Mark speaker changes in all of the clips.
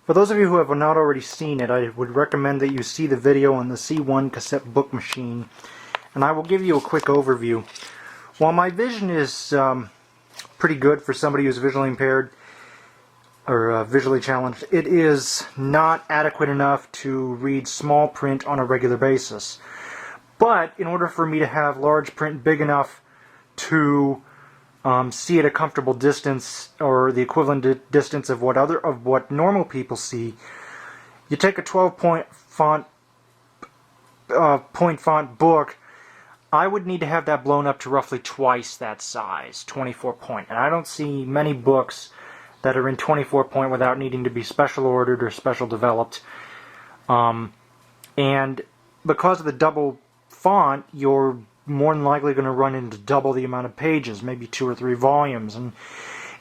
Speaker 1: For those of you who have not already seen it, I would recommend that you see the video on the C1 cassette book machine, and I will give you a quick overview. While my vision is pretty good for somebody who's visually impaired or visually challenged, it is not adequate enough to read small print on a regular basis. But in order for me to have large print big enough to see at a comfortable distance, or the equivalent distance of what normal people see, you take a 12-point font book. I would need to have that blown up to roughly twice that size, 24 point. And I don't see many books that are in 24 point without needing to be special ordered or special developed. And because of the double font, you're more than likely going to run into double the amount of pages, maybe 2 or 3 volumes, and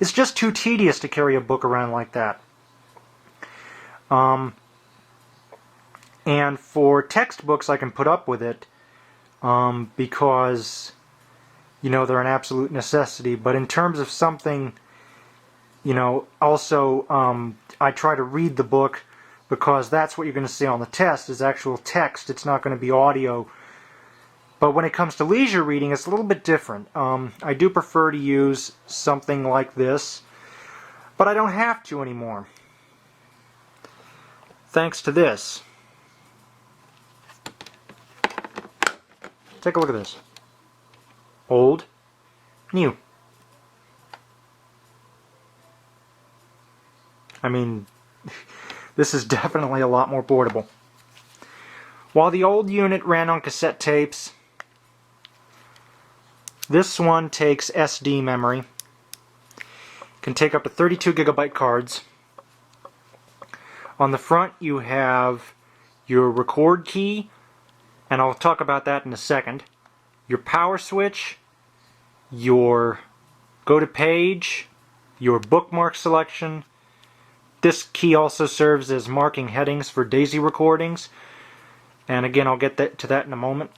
Speaker 1: it's just too tedious to carry a book around like that. And for textbooks, I can put up with it because, they're an absolute necessity. But in terms of something, also I try to read the book because that's what you're going to see on the test is actual text. It's not going to be audio. But when it comes to leisure reading, it's a little bit different. I do prefer to use something like this, but I don't have to anymore, thanks to this. Take a look at this. Old, new. I mean, this is definitely a lot more portable. While the old unit ran on cassette tapes, this one takes SD memory, can take up to 32 gigabyte cards. On the front you have your record key, and I'll talk about that in a second, your power switch, your go to page, your bookmark selection. This key also serves as marking headings for DAISY recordings, and again I'll get to that in a moment.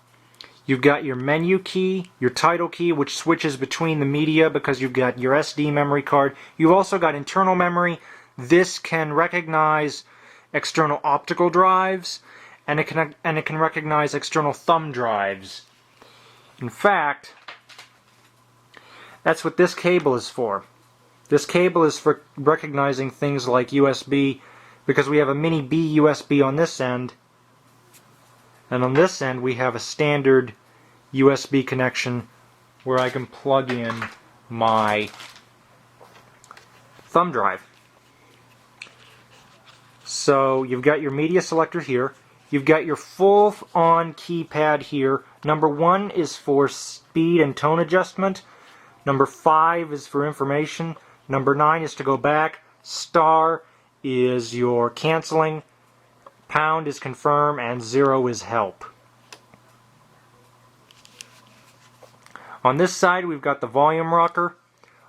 Speaker 1: You've got your menu key, your title key, which switches between the media because you've got your SD memory card. You've also got internal memory. This can recognize external optical drives, and it can recognize external thumb drives. In fact, that's what this cable is for. This cable is for recognizing things like USB, because we have a mini B USB on this end, and on this end we have a standard USB connection where I can plug in my thumb drive. So you've got your media selector here. You've got your full-on keypad here. Number 1 is for speed and tone adjustment. Number 5 is for information. Number 9 is to go back. Star is your canceling. Pound is confirm, and 0 is help. On this side we've got the volume rocker.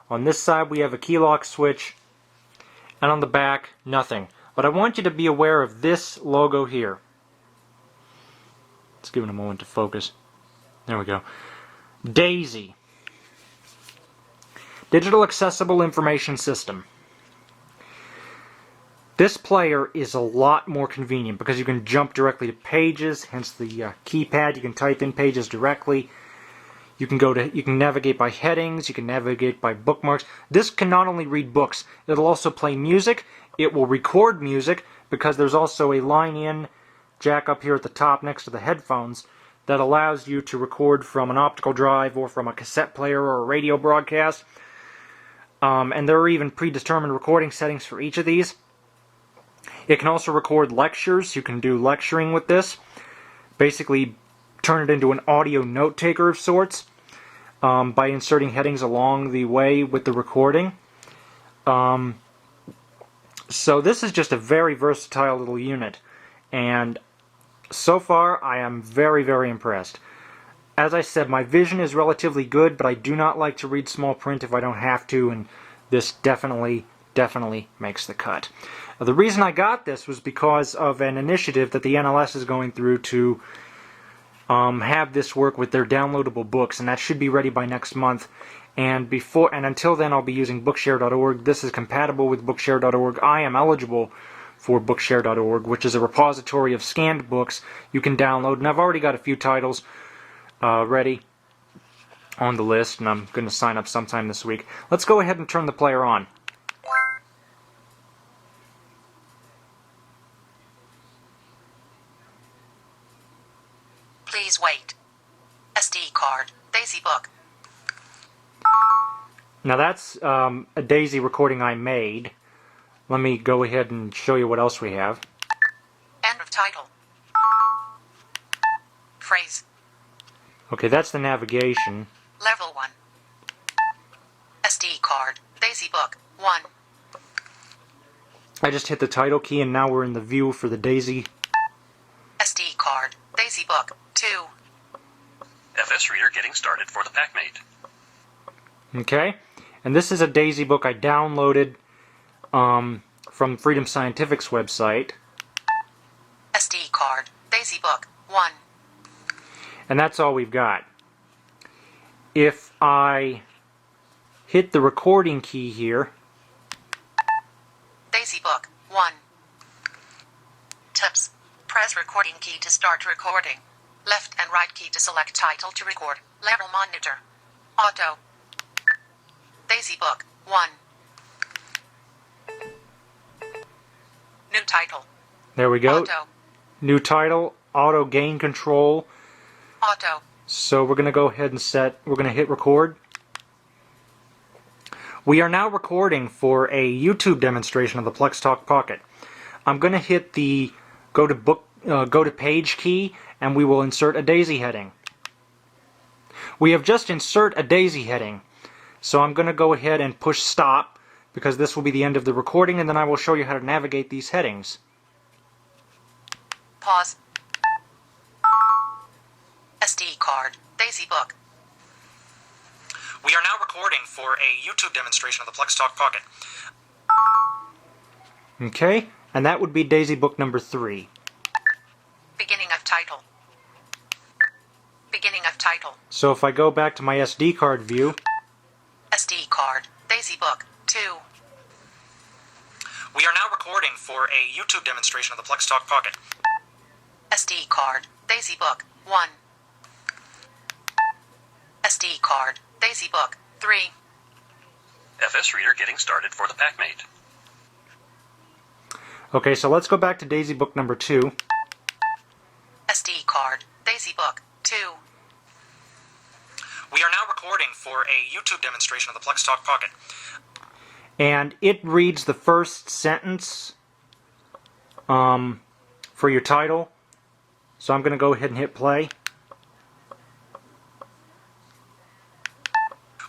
Speaker 1: On this side we have a key lock switch. And on the back, nothing. But I want you to be aware of this logo here. Let's give it a moment to focus. There we go. DAISY. Digital Accessible Information System. This player is a lot more convenient because you can jump directly to pages, hence the keypad. You can type in pages directly. You can navigate by headings, you can navigate by bookmarks. This can not only read books, it'll also play music. It will record music because there's also a line-in jack up here at the top next to the headphones that allows you to record from an optical drive or from a cassette player or a radio broadcast. And there are even predetermined recording settings for each of these. It can also record lectures. You can do lecturing with this. Basically turn it into an audio note taker of sorts by inserting headings along the way with the recording. So this is just a very versatile little unit, and so far I am very, very impressed. As I said, my vision is relatively good, but I do not like to read small print if I don't have to, and this definitely makes the cut. The reason I got this was because of an initiative that the NLS is going through to have this work with their downloadable books, and that should be ready by next month. And until then, I'll be using Bookshare.org. This is compatible with Bookshare.org. I am eligible for Bookshare.org, which is a repository of scanned books you can download. And I've already got a few titles ready on the list, and I'm going to sign up sometime this week. Let's go ahead and turn the player on.
Speaker 2: Please wait. SD card. Daisy book.
Speaker 1: Now that's a Daisy recording I made. Let me go ahead and show you what else we have.
Speaker 2: End of title. Phrase.
Speaker 1: Okay, that's the navigation.
Speaker 2: Level 1. SD card. Daisy book. 1.
Speaker 1: I just hit the title key and now we're in the view for the Daisy.
Speaker 2: SD card. Daisy book. 2.
Speaker 3: FS Reader getting started for the PackMate.
Speaker 1: Okay, and this is a Daisy book I downloaded from Freedom Scientific's website.
Speaker 2: SD card. Daisy book. 1.
Speaker 1: And that's all we've got. If I hit the recording key here,
Speaker 2: Daisy book. 1. Tips. Press recording key to start recording. Left and right key to select title to record. Level monitor. Auto. Daisy book. 1. New title.
Speaker 1: there we go.
Speaker 2: Auto.
Speaker 1: New title, auto gain control.
Speaker 2: Auto.
Speaker 1: So we're going to go ahead and we're going to hit record. We are now recording for a YouTube demonstration of the PlexTalk Pocket. I'm going to hit the go to page key and we will insert a Daisy heading. We have just insert a Daisy heading. So I'm going to go ahead and push stop because this will be the end of the recording, and then I will show you how to navigate these headings.
Speaker 2: Pause. SD card. Daisy book.
Speaker 1: We are now recording for a YouTube demonstration of the PlexTalk Pocket. Okay, and that would be Daisy book number 3.
Speaker 2: Beginning of title. Beginning of title.
Speaker 1: So if I go back to my SD card view,
Speaker 2: SD card. Daisy book. 2.
Speaker 1: we are now recording for a YouTube demonstration of the PlexTalk Pocket.
Speaker 2: SD card. Daisy book. 1. SD card. Daisy book. 3.
Speaker 3: FS Reader getting started for the PackMate.
Speaker 1: Okay, so let's go back to Daisy book number 2.
Speaker 2: SD card. Daisy book. 2.
Speaker 1: We are now recording for a YouTube demonstration of the PlexTalk Pocket. And it reads the first sentence for your title. So I'm going to go ahead and hit play.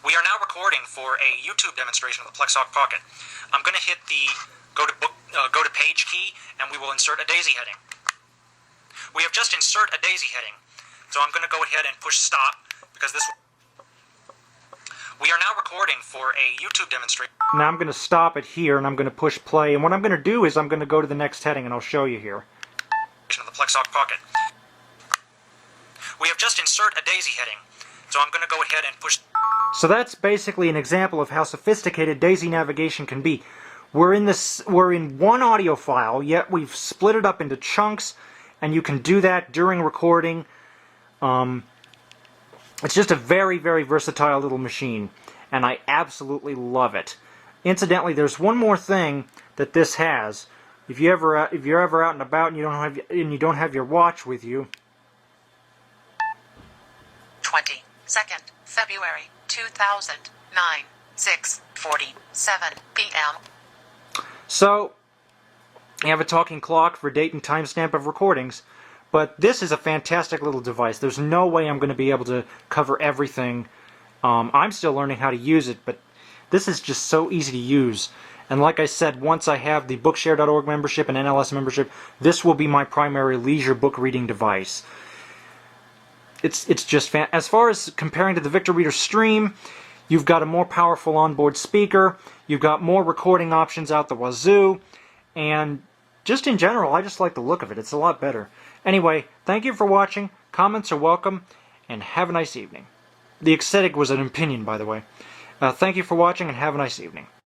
Speaker 1: We are now recording for a YouTube demonstration of the PlexTalk Pocket. I'm going to hit the go to page key and we will insert a Daisy heading. We have just insert a Daisy heading. So I'm going to go ahead and push stop because this. We are now recording for a YouTube demonstration. Now I'm going to stop it here and I'm going to push play. And what I'm going to do is I'm going to go to the next heading and I'll show you here. Of the PlexTalk Pocket. We have just insert a Daisy heading. So I'm going to go ahead and push. So that's basically an example of how sophisticated Daisy navigation can be. We're in one audio file, yet we've split it up into chunks, and you can do that during recording. It's just a very, very versatile little machine, and I absolutely love it. Incidentally, there's one more thing that this has. If you're ever out and about and you don't have your watch with you.
Speaker 2: 22nd February 2009, 6:47 p.m.
Speaker 1: So, you have a talking clock for date and timestamp of recordings, but this is a fantastic little device. There's no way I'm going to be able to cover everything. I'm still learning how to use it, but this is just so easy to use. And like I said, once I have the Bookshare.org membership and NLS membership, this will be my primary leisure book reading device. It's just as far as comparing to the Victor Reader Stream, you've got a more powerful onboard speaker, you've got more recording options out the wazoo, and just in general, I just like the look of it. It's a lot better. Anyway, thank you for watching. Comments are welcome, and have a nice evening. The aesthetic was an opinion, by the way. Thank you for watching, and have a nice evening.